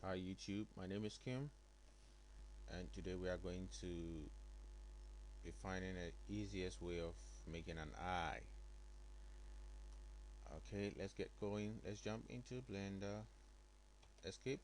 Hi YouTube, my name is Kim, and today we are going to be finding the easiest way of making an eye. Okay, let's get going. Let's jump into Blender. Escape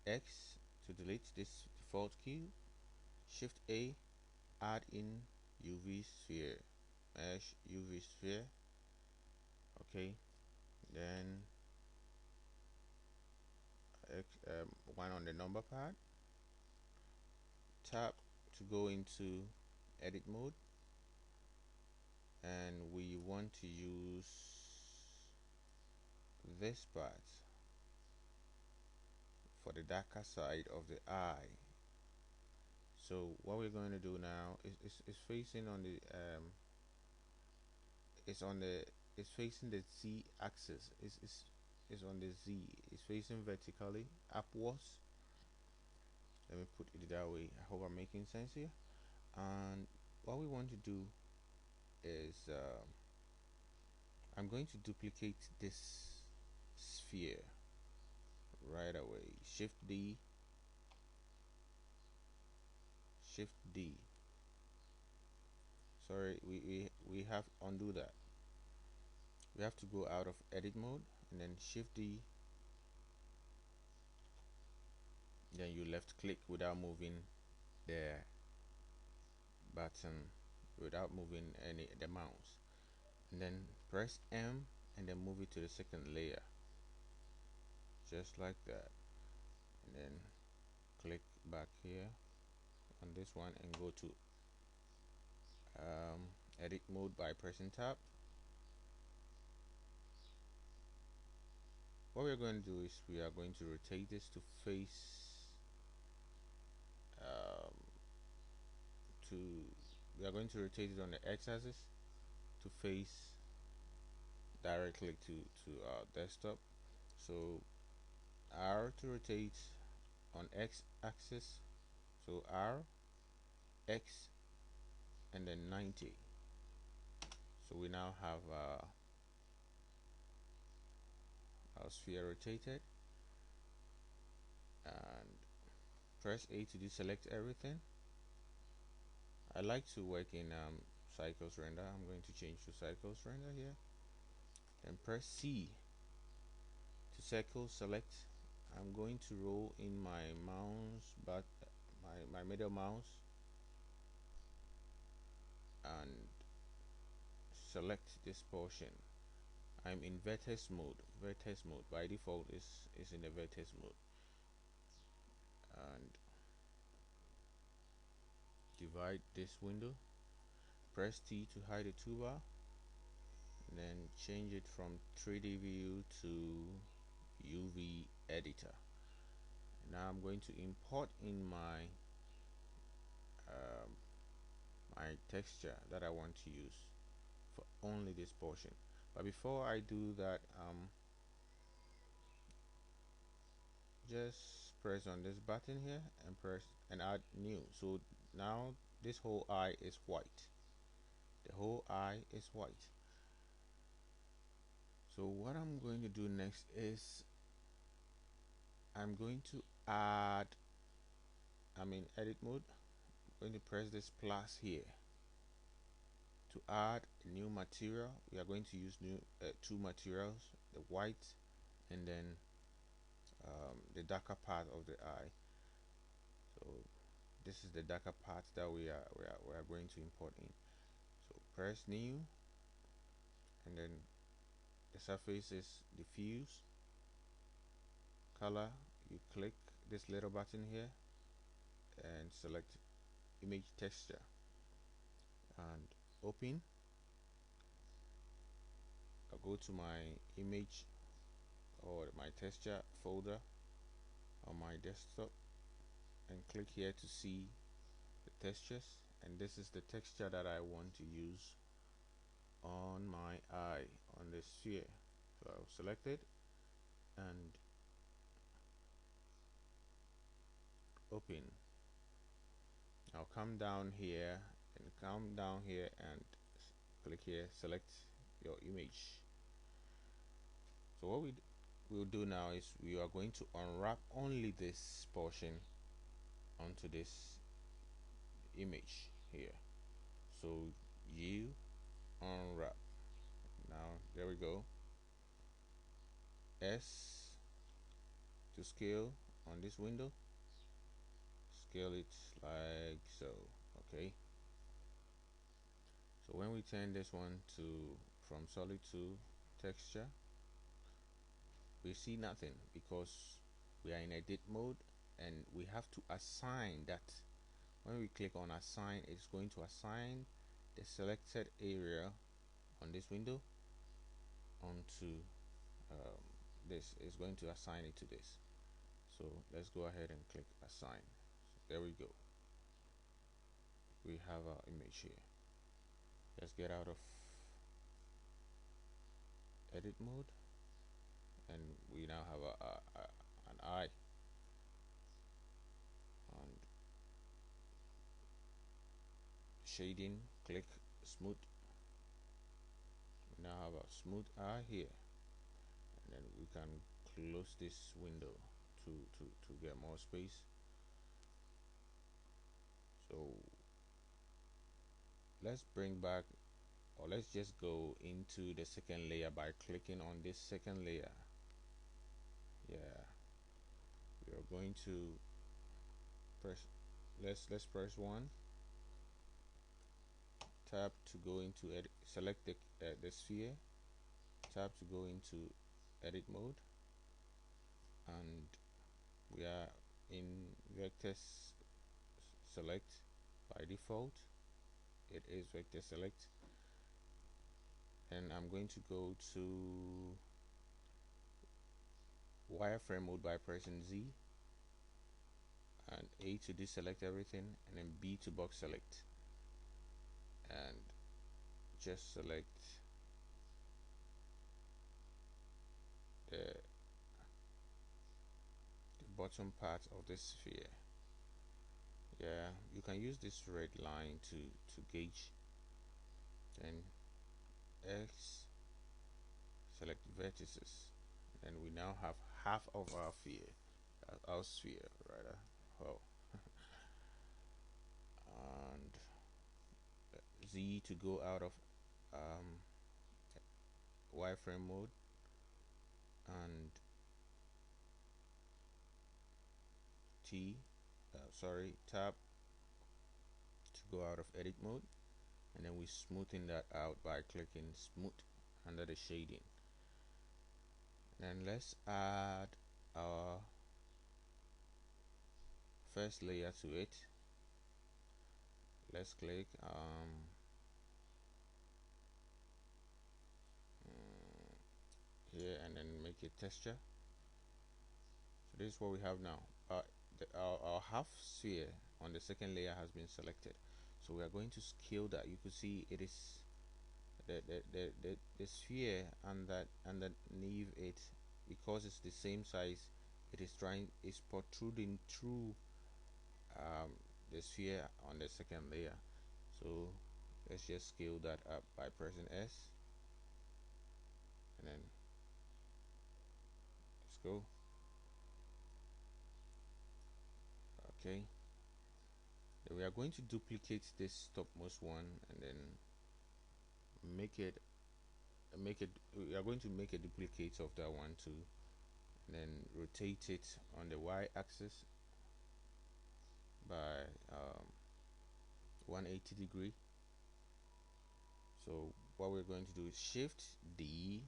X to delete this default key. Shift A, add in UV sphere, mesh UV sphere. Okay, then one on the number pad. Tap to go into edit mode, and we want to use this part for the darker side of the eye. So what we're going to do now is facing on the it's on the it's facing the Z axis. It's on the Z. It's facing vertically upwards. Let me put it that way. I hope I'm making sense here. And what we want to do is I'm going to duplicate this sphere right away. Shift D. Sorry, we have to undo that. We have to go out of edit mode and then Shift D, then you left click without moving the button, without moving any the mouse, and then press M and then move it to the second layer, just like that, and then click back here on this one and go to edit mode by pressing tab. What we're going to do is we are going to rotate this to face um, to we are going to rotate it on the x-axis to face directly to our desktop. So R to rotate on x-axis, so R, X, and then 90. So we now have our sphere rotated, and press A to deselect everything. I like to work in cycles render. I'm going to change to cycles render here. Then press C to circle select. I'm going to roll in my mouse, but my middle mouse, and select this portion. I'm in vertex mode. Vertex mode by default is in the vertex mode, and divide this window. Press T to hide the toolbar, and then change it from 3D view to UV editor. Now I'm going to import in um, my texture that I want to use for only this portion. But before I do that, just press on this button here and press and add new. So now this whole eye is white. The whole eye is white. So what I'm going to do next is I'm going to add, I'm in edit mode. I'm going to press this plus here to add a new material. We are going to use two materials, the white and then the darker part of the eye. So this is the darker part that we are going to import in. So press new, and then the surface is diffuse color. You click this little button here and select image texture and open. I'll go to my image or my texture folder on my desktop and click here to see the textures, and this is the texture that I want to use on my eye on the sphere. So I'll select it and open. I'll come down here and click here, select your image. So what we we'll do now is we are going to unwrap only this portion onto this image here. So you unwrap. Now there we go. S to scale on this window. Scale it like so. Okay. So when we turn this one to from solid to texture, we see nothing because we are in edit mode, and we have to assign that. When we click on assign, it's going to assign the selected area on this window onto this. Is going to assign it to this. So let's go ahead and click assign. So there we go. We have our image here. Let's get out of edit mode, and we now have an eye, and shading, click smooth. We now have a smooth eye here, and then we can close this window to get more space. So let's bring back, or let's just go into the second layer by clicking on this second layer. Yeah, we are going to press, let's press 1, tap to go into edit, select the sphere, tap to go into edit mode, and we are in vector select. By default it is vector select, and I'm going to go to wireframe mode by pressing Z, and A to deselect everything, and then B to box select, and just select the bottom part of this sphere. Yeah, you can use this red line to gauge. Then X, select vertices, and we now have half of our sphere, rather. Oh, and Z to go out of wireframe mode, and tab to go out of edit mode, and then we smoothen that out by clicking smooth under the shading. And let's add our first layer to it. Let's click here, and then make it texture. So this is what we have now. Our half sphere on the second layer has been selected, so we are going to scale that. You could see it is the sphere and that underneath it, because it's the same size, is protruding through the sphere on the second layer. So let's just scale that up by pressing S, and then let's go. Okay, then we are going to duplicate this topmost one, and then we are going to make a duplicate of that one too, and then rotate it on the Y axis by 180 degree. So what we're going to do is shift D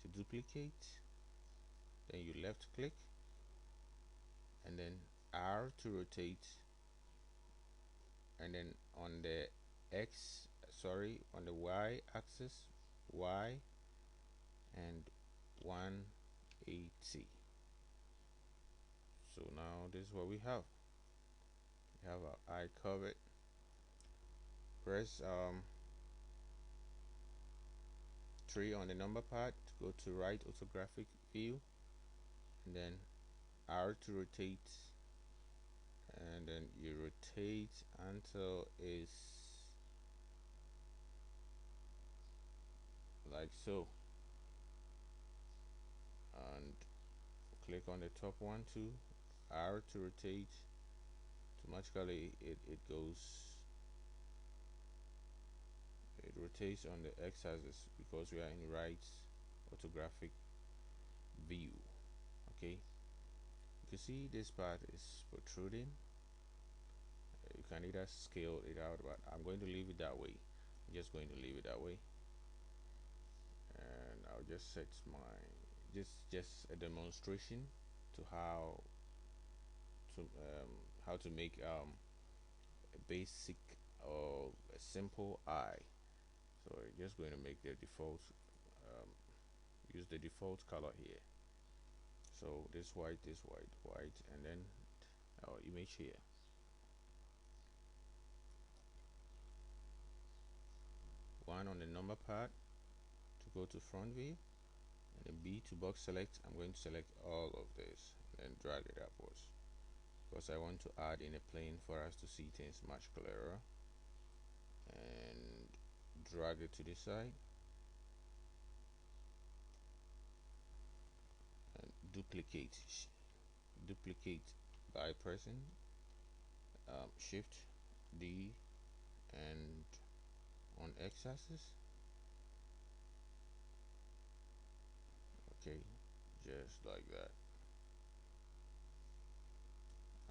to duplicate, then you left click, and then R to rotate, and then on the on the Y axis, Y and 180. So now this is what we have. We have our eye covered. Press 3 on the number pad to go to right orthographic view, and then R to rotate, and then you rotate until it's like so. and click on the top one too. R to rotate. Automatically it rotates on the x-axis because we are in right orthographic view. Okay, you can see this part is protruding. You can either scale it out, but I'm going to leave it that way. I'm just going to leave it that way, and I'll just set my just a demonstration to how to make a basic or a simple eye. So we're just going to make the default um, use the default color here. So this white, white, and then our image here. One on the number pad to go to front view, and then B to box select. I'm going to select all of this and then drag it upwards because I want to add in a plane for us to see things much clearer, and drag it to the side and duplicate by pressing shift D, and on x-axis. Okay, just like that.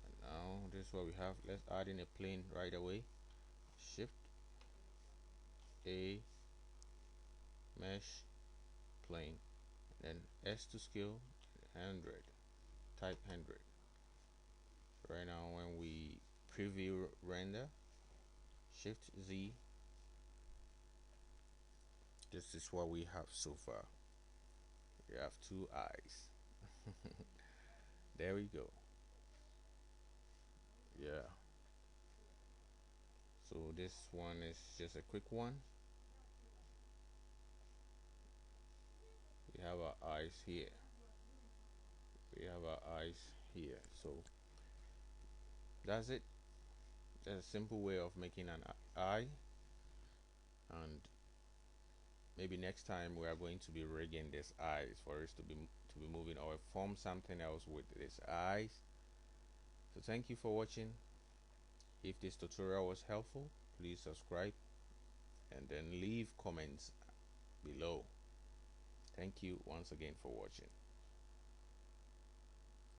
And now this is what we have. Let's add in a plane right away. Shift A, mesh, plane, then S to scale, 100. Type 100. Right now when we preview render, shift Z, this is what we have so far. We have two eyes. There we go. Yeah, so this one is just a quick one. We have our eyes here. We have our eyes here. So that's it. That's a simple way of making an eye, and maybe next time we are going to be rigging this eyes for it to be moving, or form something else with this eyes. So thank you for watching. If this tutorial was helpful, please subscribe and then leave comments below. Thank you once again for watching.